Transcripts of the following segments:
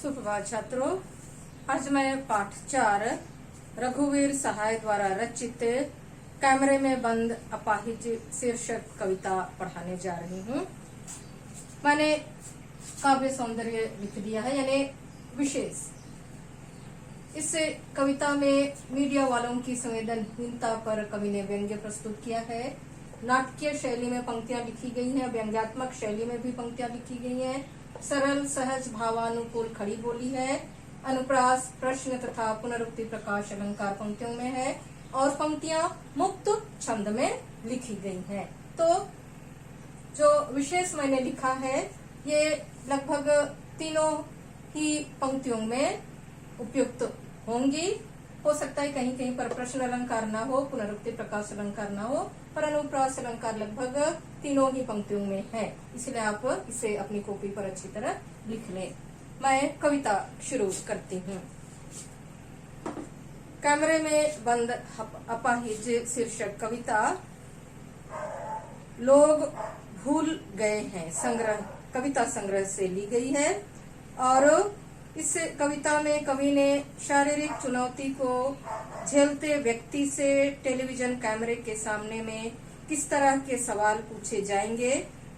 सुप्रभात छात्रों, आज मैं पाठ 4 रघुवीर सहाय द्वारा रचित कैमरे में बंद अपाहिज शीर्षक कविता पढ़ाने जा रही हूँ। मैंने काव्य सौंदर्य लिख दिया है, यानी विशेष। इस कविता में मीडिया वालों की संवेदनहीनता पर कवि ने व्यंग्य प्रस्तुत किया है। नाटकीय शैली में पंक्तियां लिखी गई हैं, व्यंग्यात्मक शैली में भी पंक्तियां लिखी गई हैं। सरल सहज भावानुकूल खड़ी बोली है। अनुप्रास, प्रश्न तथा पुनरुक्ति प्रकाश अलंकार पंक्तियों में है और पंक्तियां मुक्त छंद में लिखी गई हैं। तो जो विशेष मैंने लिखा है ये लगभग तीनों ही पंक्तियों में उपयुक्त होंगी। हो सकता है कहीं कहीं पर प्रश्न अलंकार ना हो, पुनरुक्ति प्रकाश अलंकार ना हो, पर अनुप्रास अलंकार लगभग तीनों ही पंक्तियों में है। इसलिए आप इसे अपनी कॉपी पर अच्छी तरह लिख लें। मैं कविता शुरू करती हूँ। कैमरे में बंद अपाहिज शीर्षक कविता लोग भूल गए हैं संग्रह, कविता संग्रह से ली गई है। और इस कविता में कवि ने शारीरिक चुनौती को झेलते व्यक्ति से टेलीविजन कैमरे के सामने में किस तरह के सवाल पूछे जाएंगे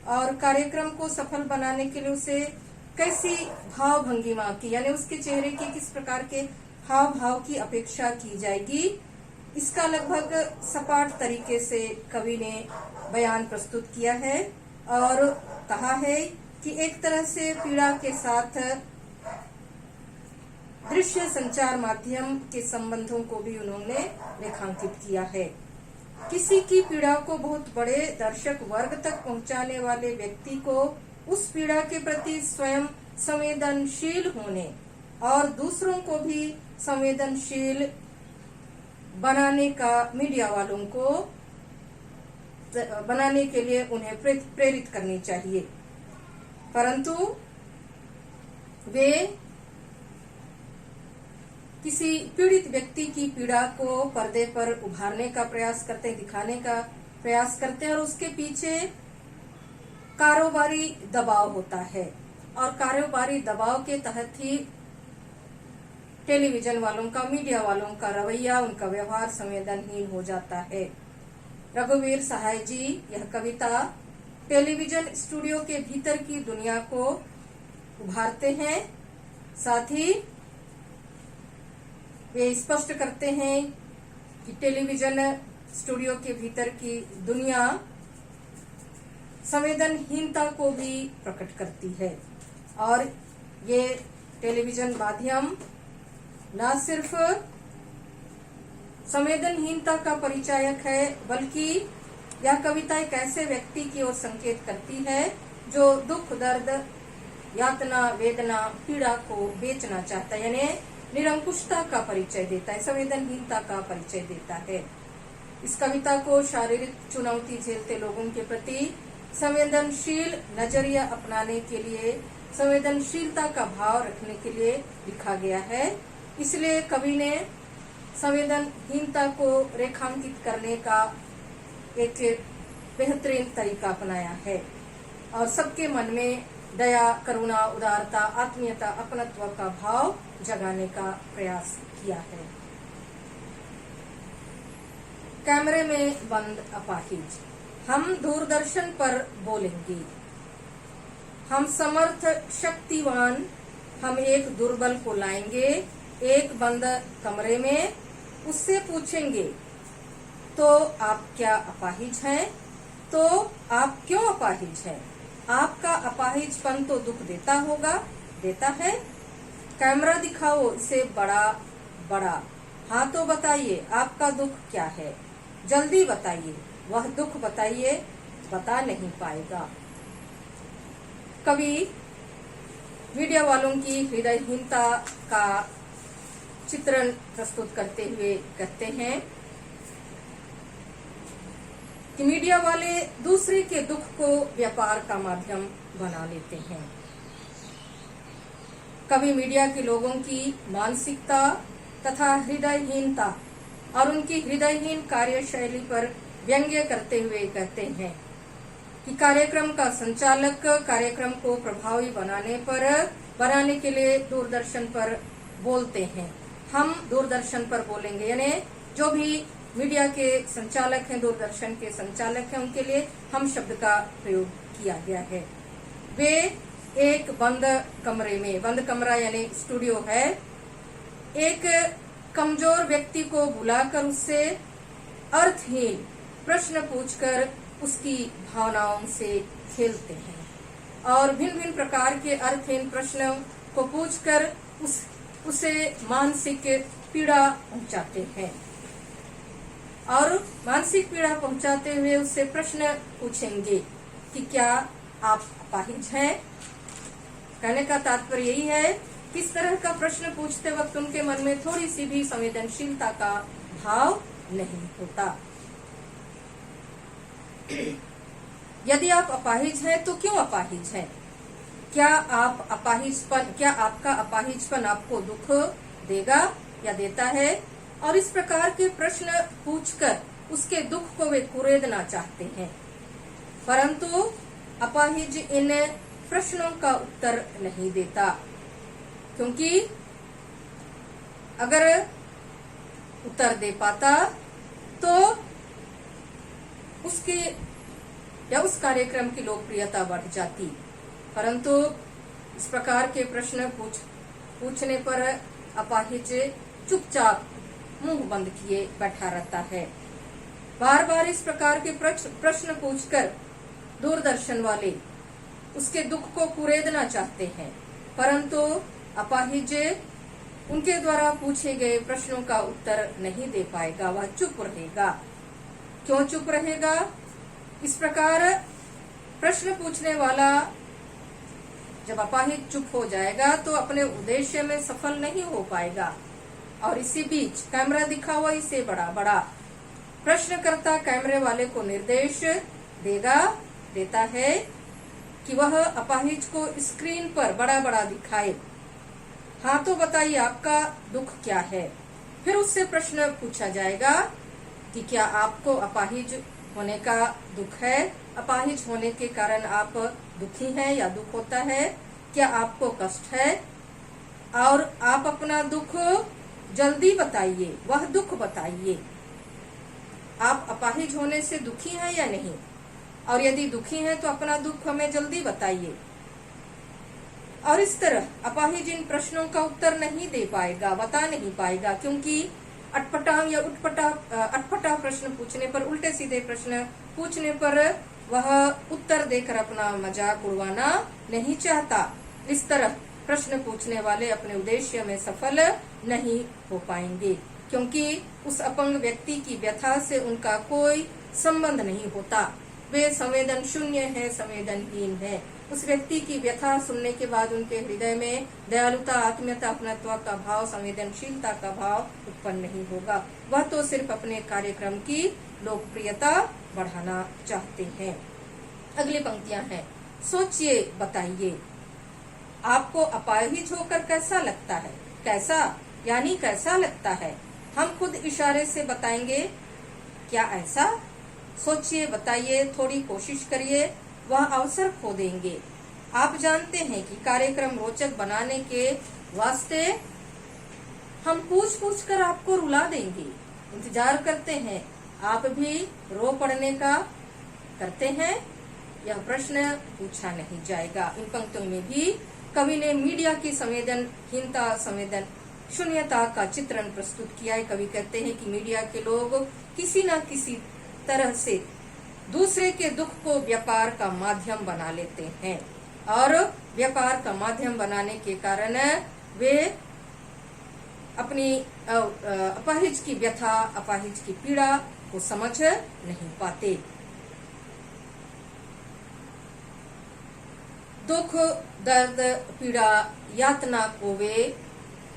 और कार्यक्रम को सफल बनाने के लिए उसे कैसी भाव भंगिमा की, यानी उसके चेहरे के किस प्रकार के हाव भाव की अपेक्षा की जाएगी, इसका लगभग सपाट तरीके से कवि ने बयान प्रस्तुत किया है। और कहा है कि एक तरह से पीड़ा के साथ दृश्य संचार माध्यम के संबंधों को भी उन्होंने रेखांकित किया है। किसी की पीड़ा को बहुत बड़े दर्शक वर्ग तक पहुंचाने वाले व्यक्ति को उस पीड़ा के प्रति स्वयं संवेदनशील होने और दूसरों को भी संवेदनशील बनाने का मीडिया वालों को बनाने के लिए उन्हें प्रेरित करनी चाहिए, परंतु वे किसी पीड़ित व्यक्ति की पीड़ा को पर्दे पर उभारने का प्रयास करते, दिखाने का प्रयास करते हैं और उसके पीछे कारोबारी दबाव होता है और कारोबारी दबाव के तहत ही टेलीविजन वालों का, मीडिया वालों का रवैया, उनका व्यवहार संवेदनहीन हो जाता है। रघुवीर सहाय जी यह कविता टेलीविजन स्टूडियो के भीतर की दुनिया को उभारते हैं, साथ ही वे स्पष्ट करते हैं कि टेलीविजन स्टूडियो के भीतर की दुनिया संवेदनहीनता को भी प्रकट करती है और ये टेलीविजन माध्यम न सिर्फ संवेदनहीनता का परिचायक है, बल्कि यह कविता एक ऐसे व्यक्ति की ओर संकेत करती है जो दुख, दर्द, यातना, वेदना, पीड़ा को बेचना चाहता है, यानी निरंकुशता का परिचय देता है, संवेदनहीनता का परिचय देता है। इस कविता को शारीरिक चुनौती झेलते लोगों के प्रति संवेदनशील नजरिया अपनाने के लिए, संवेदनशीलता का भाव रखने के लिए लिखा गया है। इसलिए कवि ने संवेदनहीनता को रेखांकित करने का एक बेहतरीन तरीका अपनाया है और सबके मन में दया, करुणा, उदारता, आत्मीयता, अपनत्व का भाव जगाने का प्रयास किया है। कैमरे में बंद अपाहिज। हम दूरदर्शन पर बोलेंगे, हम समर्थ शक्तिवान, हम एक दुर्बल को लाएंगे एक बंद कमरे में, उससे पूछेंगे तो आप क्या अपाहिज हैं? तो आप क्यों अपाहिज हैं? आपका अपाहिजपन तो दुख देता होगा, देता है। कैमरा दिखाओ इसे बड़ा बड़ा, हाँ तो बताइए आपका दुख क्या है? जल्दी बताइए, वह दुख बताइए, बता नहीं पाएगा। कवि मीडिया वालों की हृदयहीनता का चित्रण प्रस्तुत करते हुए कहते हैं कि मीडिया वाले दूसरे के दुख को व्यापार का माध्यम बना लेते हैं। कवि मीडिया के लोगों की मानसिकता तथा हृदयहीनता और उनकी हृदयहीन कार्यशैली पर व्यंग्य करते हुए कहते हैं कि कार्यक्रम का संचालक कार्यक्रम को प्रभावी बनाने पर बनाने के लिए दूरदर्शन पर बोलते हैं। हम दूरदर्शन पर बोलेंगे, यानी जो भी मीडिया के संचालक हैं, दूरदर्शन के संचालक हैं, उनके लिए हम शब्द का प्रयोग किया गया है। वे एक बंद कमरे में, बंद कमरा यानी स्टूडियो है, एक कमजोर व्यक्ति को बुलाकर उससे अर्थहीन प्रश्न पूछकर उसकी भावनाओं से खेलते हैं और भिन्न भिन्न प्रकार के अर्थहीन प्रश्नों को पूछकर उसे मानसिक पीड़ा पहुंचाते हैं और मानसिक पीड़ा पहुंचाते हुए उससे प्रश्न पूछेंगे कि क्या आप अपाहिज हैं। कहने का तात्पर्य यही है, किस तरह का प्रश्न पूछते वक्त उनके मन में थोड़ी सी भी संवेदनशीलता का भाव नहीं होता। यदि आप अपाहिज हैं तो क्यों अपाहिज हैं? क्या आपका अपाहिजपन आपको दुख देगा या देता है? और इस प्रकार के प्रश्न पूछकर उसके दुख को वे कुरेदना चाहते हैं, परंतु अपाहिज इन प्रश्नों का उत्तर नहीं देता, क्योंकि अगर उत्तर दे पाता तो उसके या उस कार्यक्रम की लोकप्रियता बढ़ जाती, परंतु इस प्रकार के प्रश्न पूछने पर अपाहिज चुपचाप मुंह बंद किए बैठा रहता है। बार बार इस प्रकार के प्रश्न पूछकर दूरदर्शन वाले उसके दुख को कुरेदना चाहते हैं, परंतु अपाहिज उनके द्वारा पूछे गए प्रश्नों का उत्तर नहीं दे पाएगा, वह चुप रहेगा। क्यों चुप रहेगा? इस प्रकार प्रश्न पूछने वाला जब अपाहिज चुप हो जाएगा तो अपने उद्देश्य में सफल नहीं हो पाएगा। और इसी बीच कैमरा दिखा हुआ इसे बड़ा प्रश्नकर्ता कैमरे वाले को निर्देश देता है कि वह अपाहिज को स्क्रीन पर बड़ा दिखाए। हाँ, तो बताइए आपका दुख क्या है? फिर उससे प्रश्न पूछा जाएगा कि क्या आपको अपाहिज होने का दुख है? अपाहिज होने के कारण आप दुखी हैं या दुख होता है? क्या आपको कष्ट है? और आप अपना दुख जल्दी बताइए, वह दुख बताइए। आप अपाहिज होने से दुखी हैं या नहीं? और यदि दुखी हैं तो अपना दुख हमें जल्दी बताइए। और इस तरह अपाहिज इन प्रश्नों का उत्तर नहीं दे पाएगा, बता नहीं पाएगा, क्योंकि अटपटा या अटपटा प्रश्न पूछने पर, उल्टे सीधे प्रश्न पूछने पर वह उत्तर देकर अपना मजाक उड़वाना नहीं चाहता। इस तरह प्रश्न पूछने वाले अपने उद्देश्य में सफल नहीं हो पाएंगे, क्योंकि उस अपंग व्यक्ति की व्यथा से उनका कोई संबंध नहीं होता। वे संवेदन शून्य है, संवेदनहीन है। उस व्यक्ति की व्यथा सुनने के बाद उनके हृदय में दयालुता, आत्मीयता, अपनत्व का भाव, संवेदनशीलता का भाव उत्पन्न नहीं होगा। वह तो सिर्फ अपने कार्यक्रम की लोकप्रियता बढ़ाना चाहते हैं। अगली पंक्तियां हैं। सोचिए, बताइए, आपको अपाहिज होकर कैसा लगता है? कैसा यानी कैसा लगता है? हम खुद इशारे से बताएंगे, क्या ऐसा? सोचिए, बताइए, थोड़ी कोशिश करिए, वह अवसर खो देंगे। आप जानते हैं कि कार्यक्रम रोचक बनाने के वास्ते हम पूछ कर आपको रुला देंगे। इंतजार करते हैं, आप भी रो पड़ने का करते हैं? यह प्रश्न पूछा नहीं जाएगा। इन पंक्तियों में भी कवि ने मीडिया की संवेदनहीनता, संवेदन शून्यता का चित्रण प्रस्तुत किया है। कवि कहते हैं कि मीडिया के लोग किसी न किसी तरह से दूसरे के दुख को व्यापार का माध्यम बना लेते हैं, और व्यापार का माध्यम बनाने के कारण वे अपनी अपाहिज की व्यथा, अपाहिज की पीड़ा को समझ नहीं पाते। दुख, दर्द, पीड़ा, यातना को वे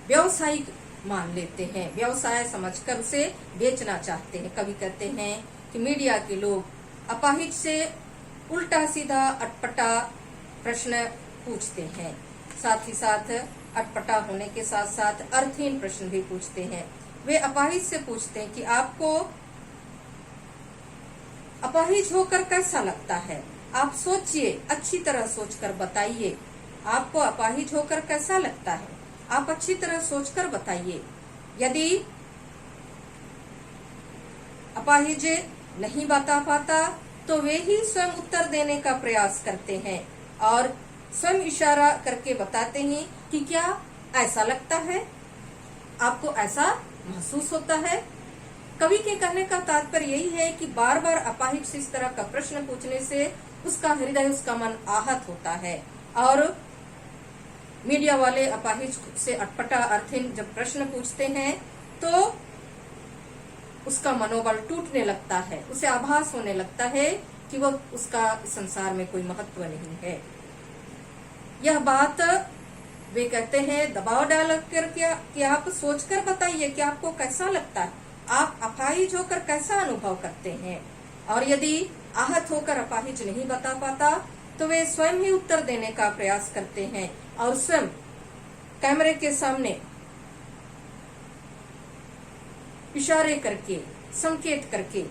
व्यवसायिक मान लेते हैं, व्यवसाय समझकर उसे बेचना चाहते हैं। कवि कहते हैं कि मीडिया के लोग अपाहिज से उल्टा सीधा अटपटा प्रश्न पूछते हैं, साथ ही साथ अटपटा होने के साथ साथ अर्थहीन प्रश्न भी पूछते हैं। वे अपाहिज से पूछते हैं कि आपको अपाहिज होकर कैसा लगता है? आप सोचिए, अच्छी तरह सोचकर बताइए। आपको अपाहिज होकर कैसा लगता है? आप अच्छी तरह सोचकर बताइए। यदि अपाहिज नहीं बता पाता तो वे ही स्वयं उत्तर देने का प्रयास करते हैं और स्वयं इशारा करके बताते हैं कि क्या ऐसा लगता है, आपको ऐसा महसूस होता है। कवि के कहने का तात्पर्य यही है कि बार बार अपाहिज से इस तरह का प्रश्न पूछने से उसका हृदय, उसका मन आहत होता है और मीडिया वाले अपाहिज से अटपटा अर्थहीन जब प्रश्न पूछते हैं तो उसका मनोबल टूटने लगता है, उसे आभास होने लगता है कि वह उसका संसार में कोई महत्व नहीं है। यह बात वे कहते हैं दबाव डाल कर कि आप सोचकर बताइए कि आपको कैसा लगता है, आप अपाहिज होकर कैसा अनुभव करते हैं। और यदि आहत होकर अपाहिज नहीं बता पाता तो वे स्वयं ही उत्तर देने का प्रयास करते हैं और स्वयं कैमरे के सामने इशारे करके, संकेत करके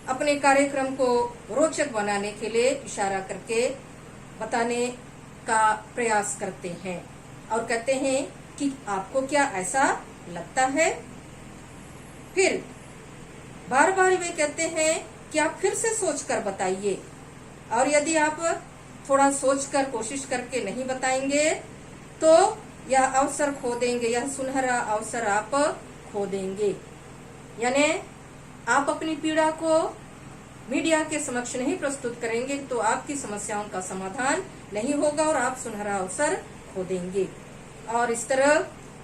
अपने कार्यक्रम को रोचक बनाने के लिए इशारा करके बताने का प्रयास करते हैं और कहते हैं कि आपको क्या ऐसा लगता है। फिर बार बार वे कहते हैं कि आप फिर से सोचकर बताइए और यदि आप थोड़ा सोचकर कोशिश करके नहीं बताएंगे तो यह अवसर खो देंगे, यह सुनहरा अवसर आप खो देंगे। यानी आप अपनी पीड़ा को मीडिया के समक्ष नहीं प्रस्तुत करेंगे तो आपकी समस्याओं का समाधान नहीं होगा और आप सुनहरा अवसर खो देंगे। और इस तरह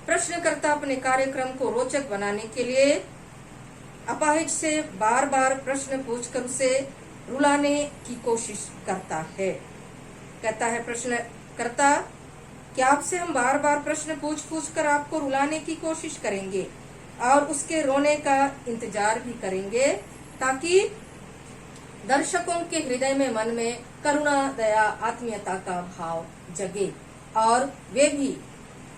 प्रश्नकर्ता अपने कार्यक्रम को रोचक बनाने के लिए अपाहिज से बार बार प्रश्न पूछकर उसे रुलाने की कोशिश करता है। कहता है प्रश्नकर्ता कि आपसे हम बार बार प्रश्न पूछ कर आपको रुलाने की कोशिश करेंगे और उसके रोने का इंतजार भी करेंगे ताकि दर्शकों के हृदय में, मन में करुणा, दया, आत्मीयता का भाव जगे और वे भी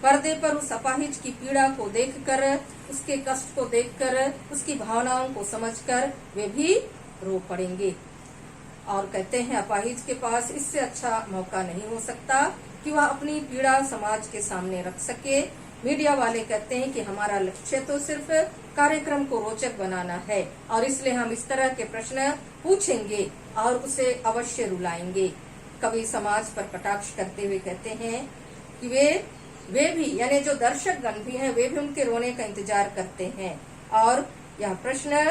पर्दे पर उस अपाहिज की पीड़ा को देखकर, उसके कष्ट को देखकर, उसकी भावनाओं को समझकर वे भी रो पड़ेंगे। और कहते हैं अपाहिज के पास इससे अच्छा मौका नहीं हो सकता कि वह अपनी पीड़ा समाज के सामने रख सके। मीडिया वाले कहते हैं कि हमारा लक्ष्य तो सिर्फ कार्यक्रम को रोचक बनाना है और इसलिए हम इस तरह के प्रश्न पूछेंगे और उसे अवश्य रुलाएंगे। कवि समाज पर कटाक्ष करते हुए कहते हैं कि वे भी यानी जो दर्शक गण भी हैं वे भी उनके रोने का इंतजार करते हैं और यह प्रश्न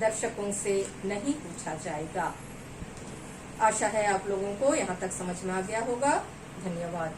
दर्शकों से नहीं पूछा जाएगा। आशा है आप लोगों को यहाँ तक समझ में आ गया होगा। धन्यवाद।